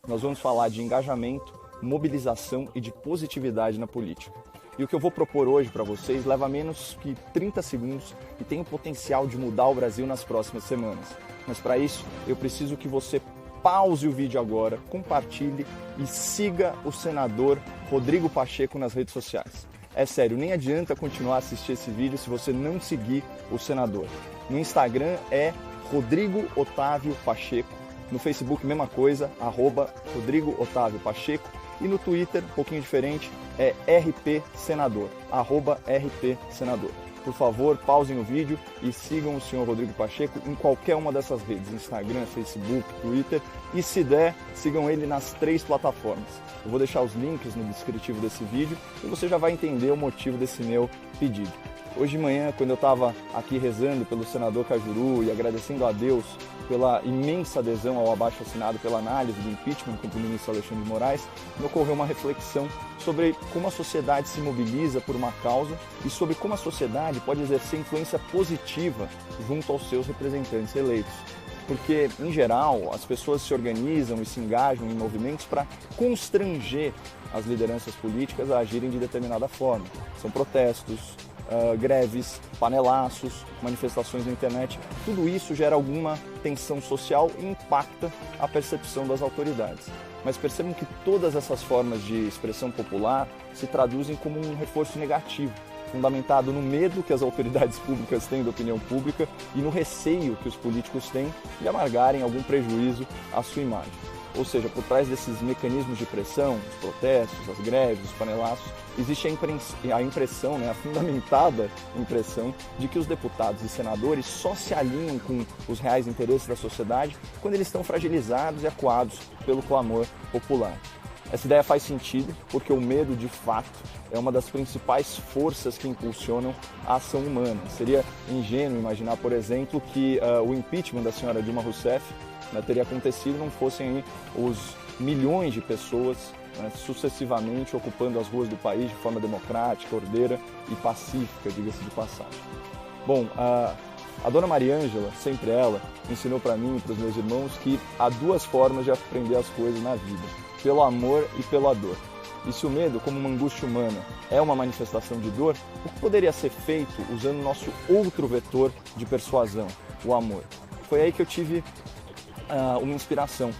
nós vamos falar de engajamento, mobilização e de positividade na política. E o que eu vou propor hoje para vocês leva menos que 30 segundos e tem o potencial de mudar o Brasil nas próximas semanas. Mas para isso, eu preciso que você pause o vídeo agora, compartilhe e siga o senador Rodrigo Pacheco nas redes sociais. É sério, nem adianta continuar a assistir esse vídeo se você não seguir o senador. No Instagram é Rodrigo Otávio Pacheco, no Facebook mesma coisa, @Rodrigo Otávio Pacheco, e no Twitter, um pouquinho diferente, é @RPSenador. Por favor, pausem o vídeo e sigam o senhor Rodrigo Pacheco em qualquer uma dessas redes, Instagram, Facebook, Twitter, e se der, sigam ele nas 3 plataformas. Eu vou deixar os links no descritivo desse vídeo e você já vai entender o motivo desse meu pedido. Hoje de manhã, quando eu estava aqui rezando pelo senador Cajuru e agradecendo a Deus pela imensa adesão ao abaixo-assinado pela análise do impeachment contra o ministro Alexandre de Moraes, me ocorreu uma reflexão sobre como a sociedade se mobiliza por uma causa e sobre como a sociedade pode exercer influência positiva junto aos seus representantes eleitos. Porque, em geral, as pessoas se organizam e se engajam em movimentos para constranger as lideranças políticas a agirem de determinada forma. São protestos, greves, panelaços, manifestações na internet, tudo isso gera alguma tensão social e impacta a percepção das autoridades. Mas percebam que todas essas formas de expressão popular se traduzem como um reforço negativo, fundamentado no medo que as autoridades públicas têm da opinião pública e no receio que os políticos têm de amargarem algum prejuízo à sua imagem. Ou seja, por trás desses mecanismos de pressão, os protestos, as greves, os panelaços, existe a impressão, a fundamentada impressão de que os deputados e senadores só se alinham com os reais interesses da sociedade quando eles estão fragilizados e acuados pelo clamor popular. Essa ideia faz sentido porque o medo, de fato, é uma das principais forças que impulsionam a ação humana. Seria ingênuo imaginar, por exemplo, que o impeachment da senhora Dilma Rousseff teria acontecido não fossem aí os milhões de pessoas sucessivamente ocupando as ruas do país de forma democrática, ordeira e pacífica, diga-se de passagem. Bom, a dona Mariângela, sempre ela, ensinou para mim e para os meus irmãos que há 2 formas de aprender as coisas na vida: pelo amor e pela dor. E se o medo, como uma angústia humana, é uma manifestação de dor, o que poderia ser feito usando o nosso outro vetor de persuasão, o amor? Foi aí que eu tive uma inspiração,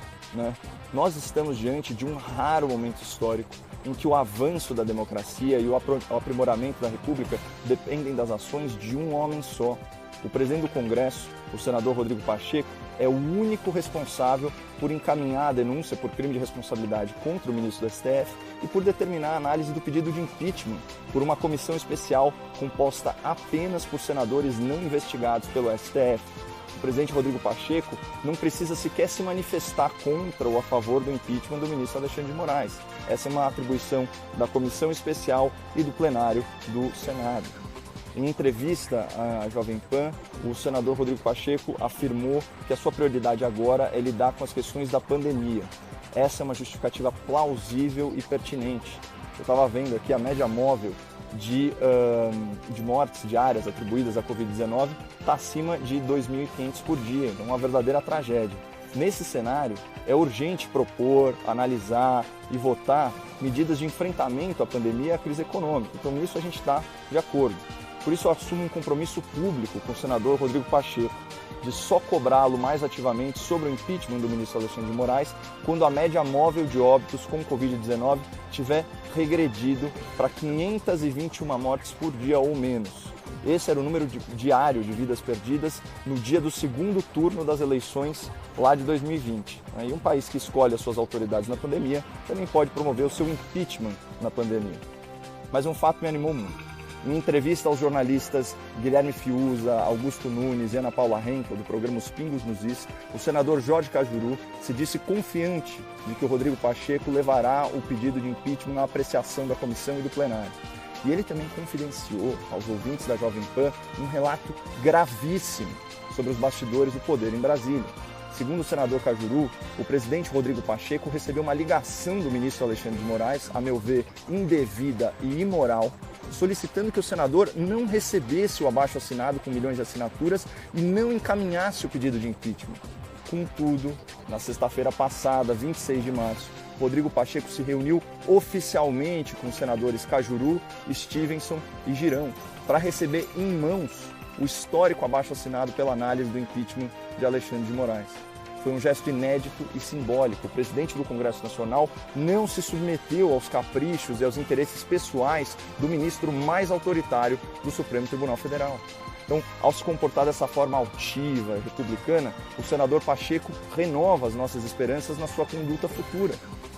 Nós estamos diante de um raro momento histórico em que o avanço da democracia e o aprimoramento da República dependem das ações de um homem só. O presidente do Congresso, o senador Rodrigo Pacheco, é o único responsável por encaminhar a denúncia por crime de responsabilidade contra o ministro do STF e por determinar a análise do pedido de impeachment por uma comissão especial composta apenas por senadores não investigados pelo STF. O presidente Rodrigo Pacheco não precisa sequer se manifestar contra ou a favor do impeachment do ministro Alexandre de Moraes. Essa é uma atribuição da comissão especial e do plenário do Senado. Em entrevista à Jovem Pan, o senador Rodrigo Pacheco afirmou que a sua prioridade agora é lidar com as questões da pandemia. Essa é uma justificativa plausível e pertinente. Eu estava vendo aqui a média móvel de mortes diárias atribuídas à Covid-19 está acima de 2.500 por dia, então uma verdadeira tragédia. Nesse cenário, é urgente propor, analisar e votar medidas de enfrentamento à pandemia e à crise econômica. Então nisso a gente está de acordo. Por isso eu assumo um compromisso público com o senador Rodrigo Pacheco de só cobrá-lo mais ativamente sobre o impeachment do ministro Alexandre de Moraes quando a média móvel de óbitos com Covid-19 tiver regredido para 521 mortes por dia ou menos. Esse era o número diário de vidas perdidas no dia do segundo turno das eleições lá de 2020. E um país que escolhe as suas autoridades na pandemia também pode promover o seu impeachment na pandemia. Mas um fato me animou muito. Em entrevista aos jornalistas Guilherme Fiuza, Augusto Nunes e Ana Paula Henkel, do programa Os Pingos nos Is, o senador Jorge Cajuru se disse confiante de que o Rodrigo Pacheco levará o pedido de impeachment à apreciação da comissão e do plenário. E ele também confidenciou aos ouvintes da Jovem Pan um relato gravíssimo sobre os bastidores do poder em Brasília. Segundo o senador Cajuru, o presidente Rodrigo Pacheco recebeu uma ligação do ministro Alexandre de Moraes, a meu ver, indevida e imoral, solicitando que o senador não recebesse o abaixo-assinado com milhões de assinaturas e não encaminhasse o pedido de impeachment. com tudo, na sexta-feira passada, 26 de março, Rodrigo Pacheco se reuniu oficialmente com os senadores Cajuru, Stevenson e Girão para receber em mãos o histórico abaixo-assinado pela análise do impeachment de Alexandre de Moraes. Foi um gesto inédito e simbólico. O presidente do Congresso Nacional não se submeteu aos caprichos e aos interesses pessoais do ministro mais autoritário do Supremo Tribunal Federal. Então, ao se comportar dessa forma altiva e republicana, o senador Pacheco renova as nossas esperanças na sua conduta futura.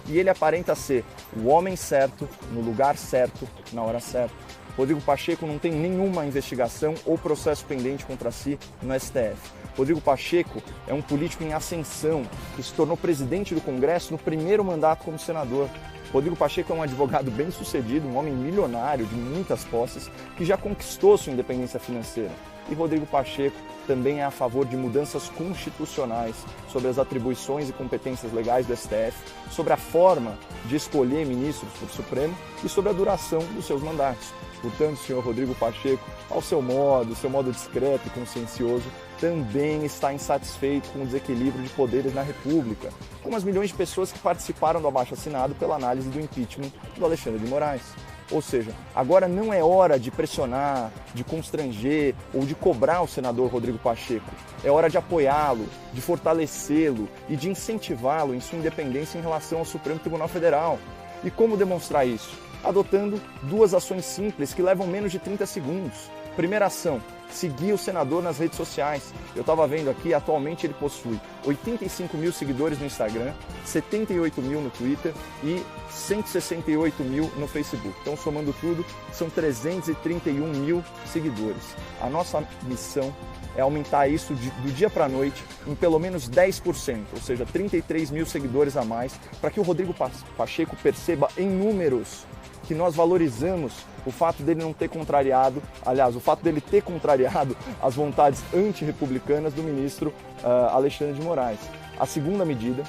E ele aparenta ser o homem certo, no lugar certo, na hora certa. Rodrigo Pacheco não tem nenhuma investigação ou processo pendente contra si no STF. Rodrigo Pacheco é um político em ascensão que se tornou presidente do Congresso no primeiro mandato como senador. Rodrigo Pacheco é um advogado bem-sucedido, um homem milionário de muitas posses, que já conquistou sua independência financeira. E Rodrigo Pacheco também é a favor de mudanças constitucionais sobre as atribuições e competências legais do STF, sobre a forma de escolher ministros para o Supremo e sobre a duração dos seus mandatos. Portanto, o senhor Rodrigo Pacheco, ao seu modo discreto e consciencioso, também está insatisfeito com o desequilíbrio de poderes na República, como as milhões de pessoas que participaram do abaixo-assinado pela análise do impeachment do Alexandre de Moraes. Ou seja, agora não é hora de pressionar, de constranger ou de cobrar o senador Rodrigo Pacheco. É hora de apoiá-lo, de fortalecê-lo e de incentivá-lo em sua independência em relação ao Supremo Tribunal Federal. E como demonstrar isso? Adotando duas ações simples que levam menos de 30 segundos. Primeira ação, seguir o senador nas redes sociais. Eu estava vendo aqui, atualmente ele possui 85 mil seguidores no Instagram, 78 mil no Twitter e 168 mil no Facebook. Então, somando tudo, são 331 mil seguidores. A nossa missão é aumentar isso do dia para a noite em pelo menos 10%, ou seja, 33 mil seguidores a mais, para que o Rodrigo Pacheco perceba em números que nós valorizamos o fato dele não ter contrariado, aliás, o fato dele ter contrariado as vontades antirrepublicanas do ministro Alexandre de Moraes. A segunda medida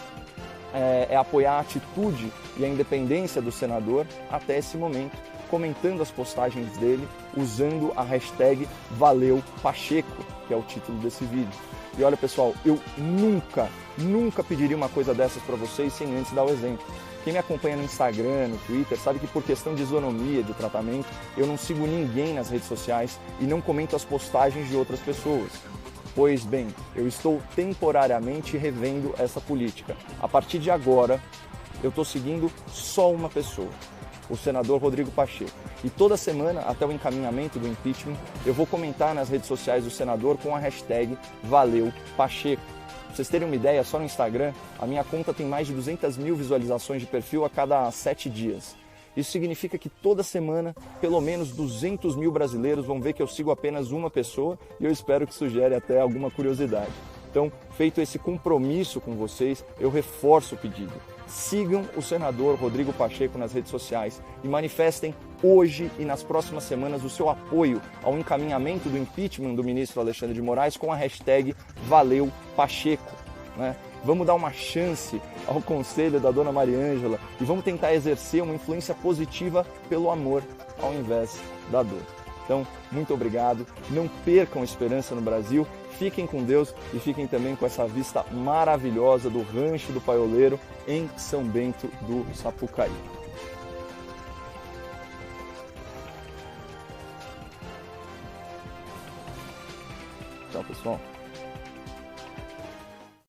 é apoiar a atitude e a independência do senador até esse momento, comentando as postagens dele, usando a hashtag #ValeuPacheco, que é o título desse vídeo. E olha, pessoal, eu nunca pediria uma coisa dessas para vocês sem antes dar o exemplo. Quem me acompanha no Instagram, no Twitter, sabe que por questão de isonomia, de tratamento, eu não sigo ninguém nas redes sociais e não comento as postagens de outras pessoas. Pois bem, eu estou temporariamente revendo essa política. A partir de agora, eu estou seguindo só uma pessoa, o senador Rodrigo Pacheco. E toda semana, até o encaminhamento do impeachment, eu vou comentar nas redes sociais do senador com a hashtag #ValeuPacheco. Pra vocês terem uma ideia, só no Instagram, a minha conta tem mais de 200 mil visualizações de perfil a cada 7 dias. Isso significa que toda semana, pelo menos 200 mil brasileiros vão ver que eu sigo apenas uma pessoa e eu espero que isso gere até alguma curiosidade. Então, feito esse compromisso com vocês, eu reforço o pedido. Sigam o senador Rodrigo Pacheco nas redes sociais e manifestem hoje e nas próximas semanas o seu apoio ao encaminhamento do impeachment do ministro Alexandre de Moraes com a hashtag #ValeuPacheco, né? Vamos dar uma chance ao conselho da dona Mariângela e vamos tentar exercer uma influência positiva pelo amor ao invés da dor. Então, muito obrigado, não percam esperança no Brasil, fiquem com Deus e fiquem também com essa vista maravilhosa do Rancho do Paioleiro em São Bento do Sapucaí. Tchau, pessoal.